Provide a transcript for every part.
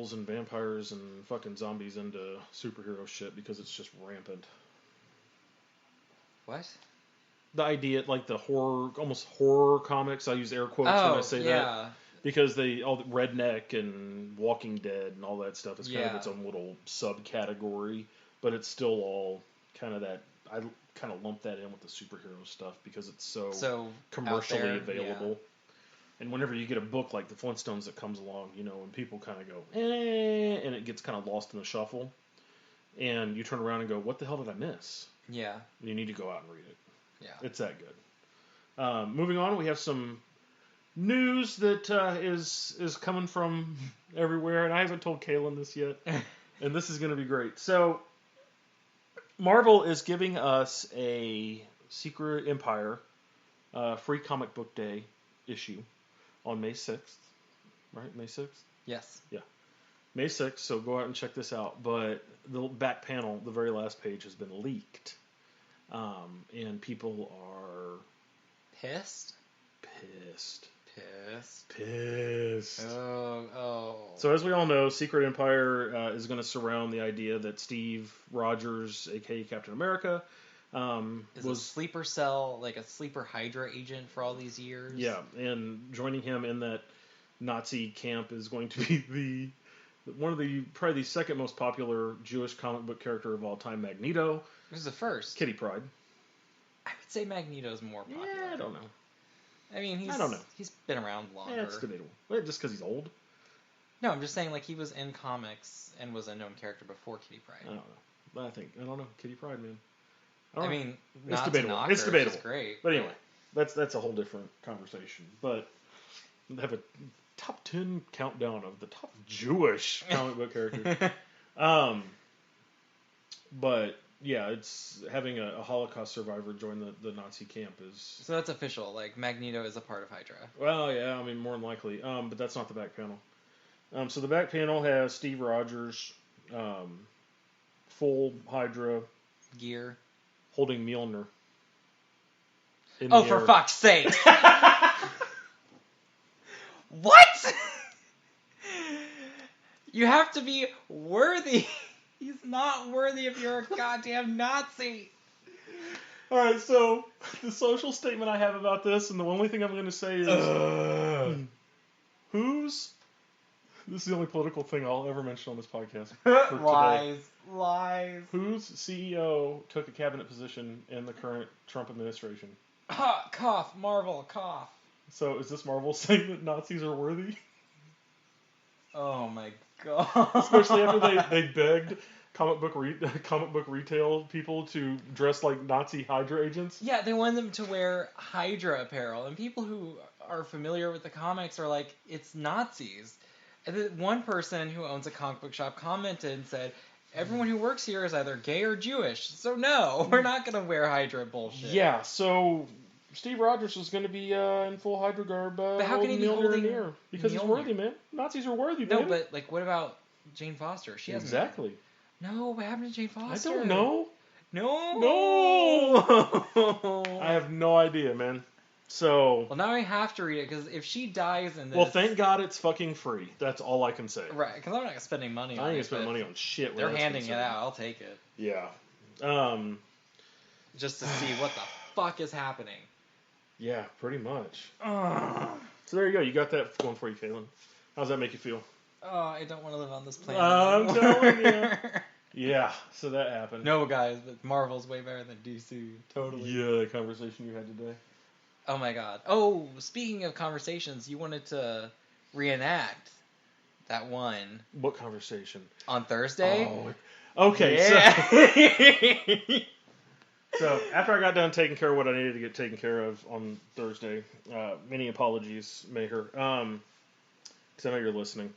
werewolves and vampires and fucking zombies into superhero shit because it's just rampant. What? The idea, like the horror, almost horror comics. I use air quotes when I say that because all the redneck and Walking Dead and all that stuff is kind of its own little subcategory, but it's still all kind of that. I kind of lump that in with the superhero stuff because it's so commercially available. Yeah. And whenever you get a book like the Flintstones that comes along, and people kind of go, and it gets kind of lost in the shuffle, and you turn around and go, what the hell did I miss? Yeah. And you need to go out and read it. Yeah. It's that good. Moving on, we have some news that is coming from everywhere, and I haven't told Kaylin this yet, and this is going to be great. So, Marvel is giving us a Secret Empire free comic book day issue on May 6th. Right? May 6th? Yes. Yeah. May 6th, so go out and check this out. But the back panel, the very last page, has been leaked. And people are... Pissed. Oh. So as we all know, Secret Empire is going to surround the idea that Steve Rogers, a.k.a. Captain America, was a sleeper cell, like a sleeper Hydra agent for all these years. Yeah, and joining him in that Nazi camp is going to be probably the second most popular Jewish comic book character of all time, Magneto. Who's the first? Kitty Pryde. I would say Magneto's more popular. Yeah, I don't know. I mean, I don't know. He's been around longer. Yeah, it's debatable. Wait, just because he's old? No, I'm just saying, like, he was in comics and was a known character before Kitty Pryde. I don't know. I don't know. Kitty Pryde, man. I mean, it's debatable. It's debatable. Great. But anyway, that's a whole different conversation. But they have a top 10 countdown of the top Jewish comic book characters. But yeah, it's having a Holocaust survivor join the Nazi camp is... So that's official. Like, Magneto is a part of Hydra. Well, yeah, I mean, more than likely. But that's not the back panel. So the back panel has Steve Rogers, full Hydra gear, holding Mjolnir. Oh, for fuck's sake! What? You have to be worthy. He's not worthy if you're a goddamn Nazi. Alright, so the social statement I have about this, and the only thing I'm going to say is... This is the only political thing I'll ever mention on this podcast. Lies. Whose CEO took a cabinet position in the current Trump administration? Cough. Marvel. Cough. So is this Marvel saying that Nazis are worthy? Oh my god. Especially after they begged comic book retail people to dress like Nazi Hydra agents? Yeah, they wanted them to wear Hydra apparel. And people who are familiar with the comics are like, it's Nazis. And then one person who owns a comic book shop commented and said, everyone who works here is either gay or Jewish. So no, we're not going to wear Hydra bullshit. Yeah, so Steve Rogers is going to be in full Hydra garb. But how can he be holding Mjolnir? Because he's worthy, man. Nazis are worthy, man. No, but like, what about Jane Foster? She hasn't. Exactly. No, what happened to Jane Foster? I don't know. No. I have no idea, man. So... Well, now I have to read it, because if she dies in this... Well, thank God it's fucking free. That's all I can say. Right, because I'm not spending money on it. I ain't gonna spend money on shit. They're handing it out. I'll take it. Yeah. Just to see what the fuck is happening. Yeah, pretty much. So there you go. You got that going for you, Kaylin. How's that make you feel? Oh, I don't want to live on this planet I'm telling you. Yeah, so that happened. No, guys, but Marvel's way better than DC. Totally. Yeah, the conversation you had today. Oh my god. Oh, speaking of conversations, you wanted to reenact that one. What conversation? On Thursday? Oh, okay. Yeah. So after I got done taking care of what I needed to get taken care of on Thursday, many apologies, Maher, because I know you're listening.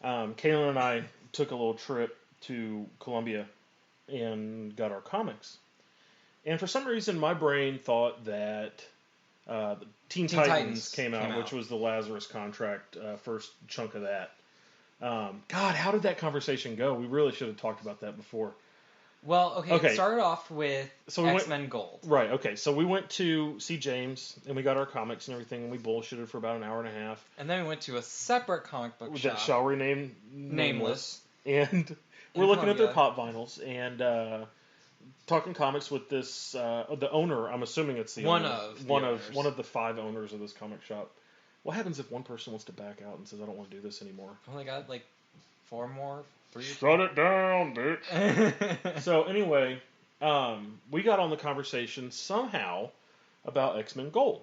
Kaylin and I took a little trip to Columbia and got our comics. And for some reason, my brain thought that the Teen Titans came out, which was the Lazarus Contract, first chunk of that. God, how did that conversation go? We really should have talked about that before. Well, okay. It started off with X-Men Gold. Right. Okay. So we went to see James, and we got our comics and everything, and we bullshitted for about an hour and a half. And then we went to a separate comic book shop that shall remain nameless. And we're looking at their pop vinyls and talking comics with this the owner. I'm assuming it's the one of the 5 owners of this comic shop. What happens if one person wants to back out and says, "I don't want to do this anymore"? Well, they got like 4 more. 3. Shut it down, bitch. So anyway, we got on the conversation somehow about X-Men Gold.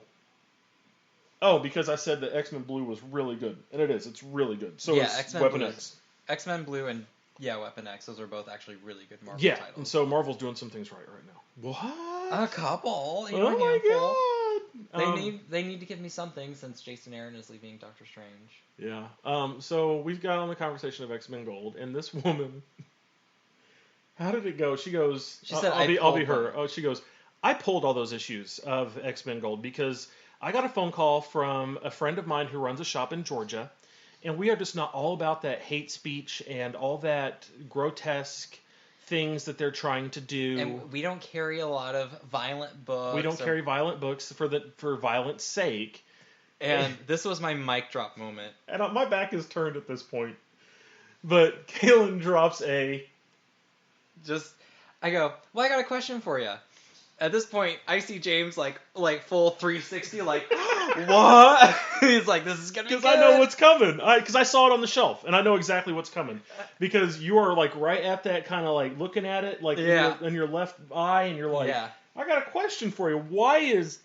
Oh, because I said that X-Men Blue was really good, and it is. It's really good. So is X-Men Weapon Blue. X. X-Men Blue and Weapon X. Those are both actually really good Marvel titles. And so Marvel's doing some things right now. What? A couple. Oh my god. They need to give me something since Jason Aaron is leaving Doctor Strange. Yeah. So we've got on the conversation of X-Men Gold, and this woman, how did it go? She goes, she said, I'll be her. Oh, she goes, I pulled all those issues of X-Men Gold because I got a phone call from a friend of mine who runs a shop in Georgia, and we are just not all about that hate speech and all that grotesque things that they're trying to do. And we don't carry a lot of violent books. We don't carry violent books for violence sake. And this was my mic drop moment. And my back is turned at this point. But Kaylin drops I go, well, I got a question for you. At this point, I see James like full 360, like, what? He's like, this is going to be good. Because I know what's coming. Because I saw it on the shelf, and I know exactly what's coming. Because you are like right at that kind of like looking at it, like in your left eye, and you're like, I got a question for you. Why is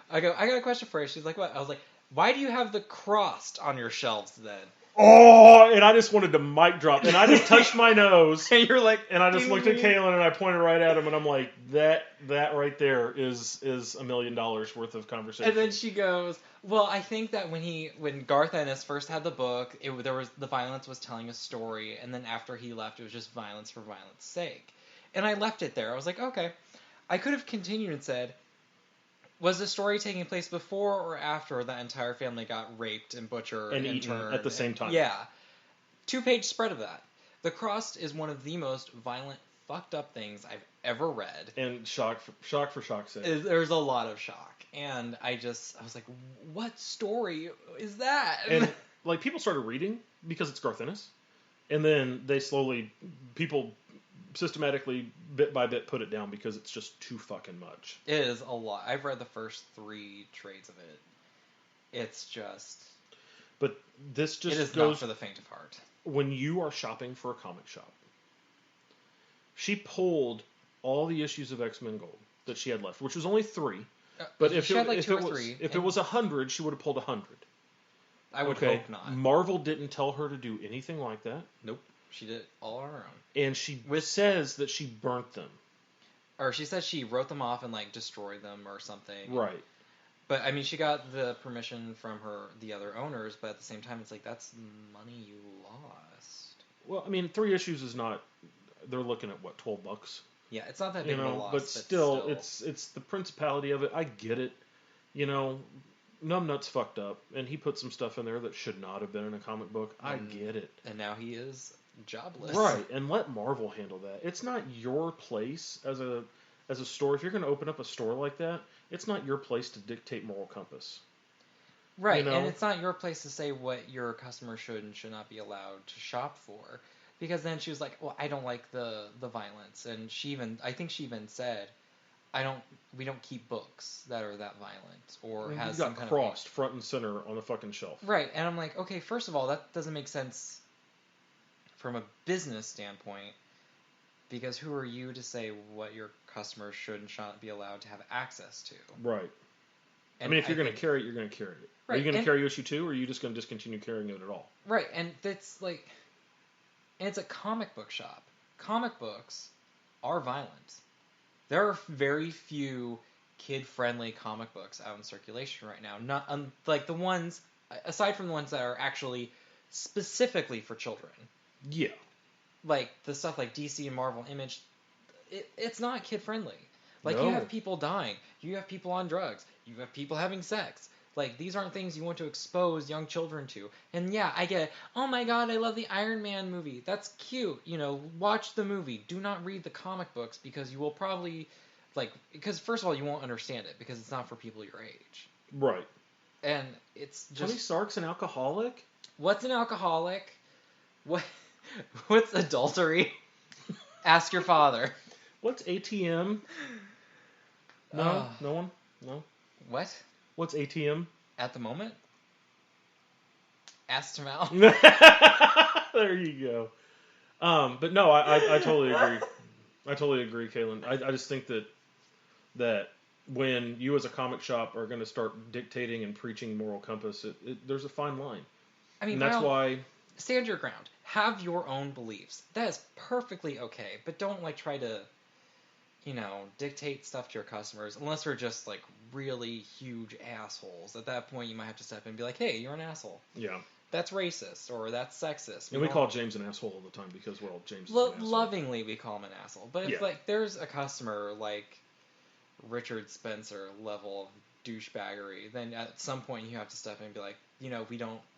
I got a question for you. She's like, what? I was like, why do you have the Crossed on your shelves then? Oh, and I just wanted to mic drop, and I just touched my nose, and you're like, and I just looked at Kaylin, and I pointed right at him, and I'm like, that right there is $1 million worth of conversation. And then she goes, well, I think that when Garth Ennis first had the book, the violence was telling a story, and then after he left, it was just violence for violence sake. And I left it there. I was like, okay. I could have continued and said, was the story taking place before or after the entire family got raped and butchered and eaten at the same time? Yeah. 2-page spread of that. The Crossed is one of the most violent, fucked up things I've ever read. And shock for shock's sake. There's a lot of shock. And I was like, what story is that? And like people started reading because it's Garth Ennis. And then people systematically, bit by bit, put it down because it's just too fucking much. It is a lot. I've read the first 3 trades of it. It's just... But this just goes... It is not for the faint of heart. When you are shopping for a comic shop, she pulled all the issues of X-Men Gold that she had left, which was only 3. But if it was 100, she would have pulled 100. I would hope not. Marvel didn't tell her to do anything like that. Nope. She did it all on her own. And she says that she burnt them. Or she says she wrote them off and, like, destroyed them or something. Right. But, I mean, she got the permission from the other owners, but at the same time, it's like, that's money you lost. Well, I mean, 3 issues is not... They're looking at, what, $12? Yeah, it's not that big of a loss. But still, it's the principality of it. I get it. Numbnuts fucked up, and he put some stuff in there that should not have been in a comic book. I get it. And now he is jobless. Right, and let Marvel handle that. It's not your place as a store. If you're going to open up a store like that, it's not your place to dictate moral compass. Right, and it's not your place to say what your customers should and should not be allowed to shop for. Because then she was like, well, I don't like the violence. And I think she even said, we don't keep books that are that violent or has some kind of... crossed front and center on the fucking shelf. Right, and I'm like, okay, first of all, that doesn't make sense from a business standpoint, because who are you to say what your customers should and should not be allowed to have access to? Right. And I mean, if you're going to carry it, you're going to carry it. Right. Are you going to carry issue 2, or are you just going to discontinue carrying it at all? Right, and that's like... And it's a comic book shop. Comic books are violent. There are very few kid-friendly comic books out in circulation right now. Not like the ones, aside from the ones that are actually specifically for children. Yeah. Like the stuff like DC and Marvel Image, it's not kid-friendly. Like No. You have people dying. You have people on drugs. You have people having sex. Like, these aren't things you want to expose young children to. And yeah, I get it. Oh my god, I love the Iron Man movie. That's cute. Watch the movie. Do not read the comic books because you will probably, because first of all, you won't understand it because it's not for people your age. Right. And it's just... Tony Stark's an alcoholic? What's an alcoholic? What's adultery? Ask your father. What's ATM? No? No one? No? What? What's ATM? At the moment? Ask Tamal. There you go. But no, I totally agree. I totally agree, Kaylin. I just think that when you as a comic shop are going to start dictating and preaching moral compass, there's a fine line. I mean, and that's why... Stand your ground. Have your own beliefs. That is perfectly okay. But don't, try to... dictate stuff to your customers, unless they're just, really huge assholes. At that point, you might have to step in and be like, hey, you're an asshole. Yeah. That's racist, or that's sexist. And we call James an asshole all the time because, well, James is an asshole. Lovingly, we call him an asshole. But if, there's a customer, Richard Spencer level of douchebaggery, then at some point you have to step in and be like,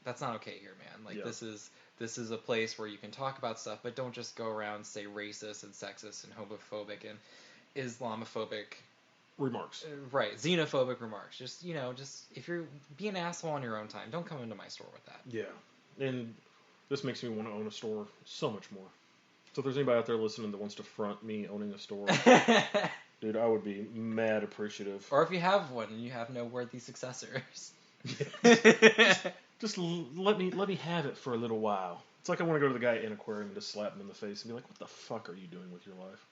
that's not okay here, man. This is a place where you can talk about stuff, but don't just go around and say racist and sexist and homophobic and Islamophobic remarks. Right, xenophobic remarks. Just if you're be an asshole on your own time, don't come into my store with that. Yeah, and this makes me want to own a store so much more. So if there's anybody out there listening that wants to front me owning a store, dude, I would be mad appreciative. Or if you have one and you have no worthy successors, just let me have it for a little while. It's like I want to go to the guy in Aquarium and just slap him in the face and be like, "What the fuck are you doing with your life?"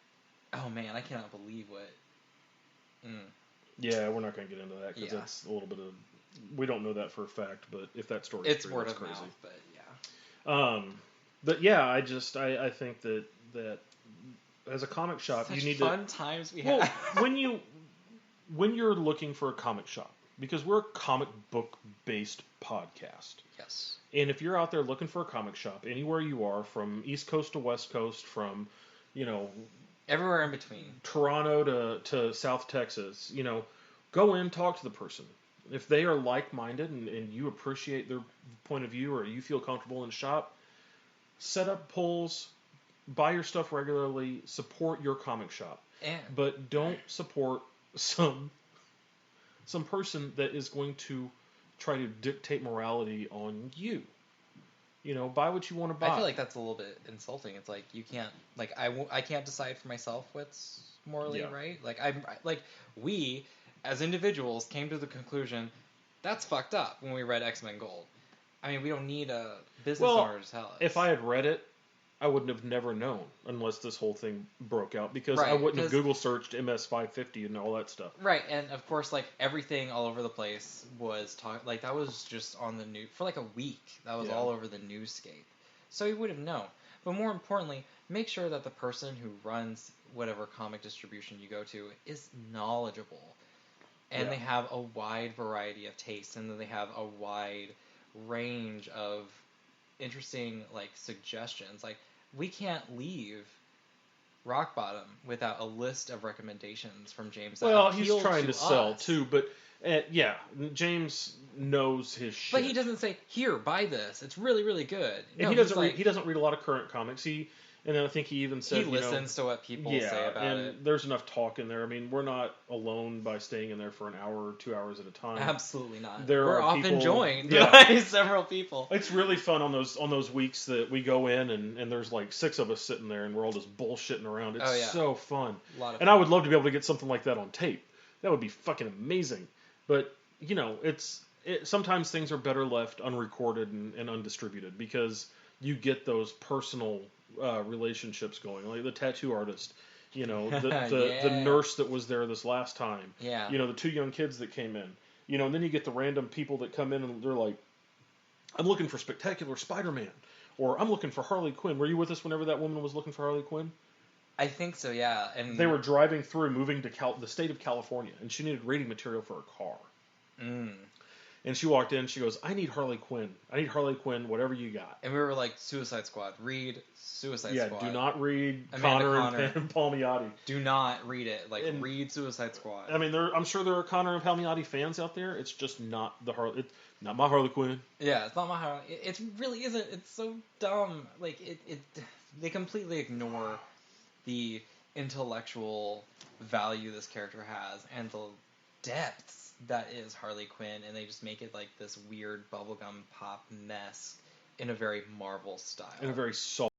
Oh man, I cannot believe what. Yeah, we're not going to get into that because that's a little bit of... We don't know that for a fact, but if that story is true, word that's of crazy. mouth, but yeah. But yeah, I think that as a comic shop, Such you need fun times we have. when you're looking for a comic shop, because we're a comic book based podcast. Yes. And if you're out there looking for a comic shop, anywhere you are, from East Coast to West Coast, from everywhere in between, Toronto to South Texas, go in, talk to the person. If they are like-minded and you appreciate their point of view or you feel comfortable in shop, set up polls, buy your stuff regularly, support your comic shop. But don't support some person that is going to try to dictate morality on you. Buy what you want to buy. I feel like that's a little bit insulting. It's like you can't, I can't decide for myself what's morally right. We as individuals came to the conclusion that's fucked up when we read X-Men Gold. I mean, we don't need a business owner to tell us. If I had read it, I wouldn't have never known unless this whole thing broke out because I wouldn't have Google searched MS550 and all that stuff. Right, and of course, everything all over the place was that was just on the news for a week. That was all over the newscape, so you would have known. But more importantly, make sure that the person who runs whatever comic distribution you go to is knowledgeable, and they have a wide variety of tastes, and that they have a wide range of interesting suggestions. We can't leave Rock Bottom without a list of recommendations from James. Well, he's trying to sell too, but James knows his shit. But he doesn't say, "Here, buy this. It's really, really good." And he doesn't read a lot of current comics. And then I think he even said he listens to what people say about it. And there's enough talk in there. I mean, we're not alone by staying in there for an hour or 2 hours at a time. Absolutely not. We're often joined by several people. It's really fun on those weeks that we go in and there's 6 of us sitting there and we're all just bullshitting around. It's so fun. A lot of fun. I would love to be able to get something like that on tape. That would be fucking amazing. But sometimes things are better left unrecorded and undistributed because you get those personal relationships going, like the tattoo artist, the nurse that was there this last time, the 2 young kids that came in, and then you get the random people that come in and they're like, I'm looking for Spectacular Spider-Man, or I'm looking for Harley Quinn. Were you with us whenever that woman was looking for Harley Quinn? I think so, yeah. And they were driving through, moving to the state of California, and she needed reading material for her car. And she walked in, she goes, I need Harley Quinn. Whatever you got. And we were like, Suicide Squad. Read Suicide Squad. Yeah, do not read Connor and Palmiotti. Do not read it. Read Suicide Squad. I mean, I'm sure there are Connor and Palmiotti fans out there. It's just not not my Harley Quinn. Yeah, it's not my Harley. It really isn't. It's so dumb. They completely ignore the intellectual value this character has and the depths that is Harley Quinn, and they just make it like this weird bubblegum pop mess in a very Marvel style. In a very soft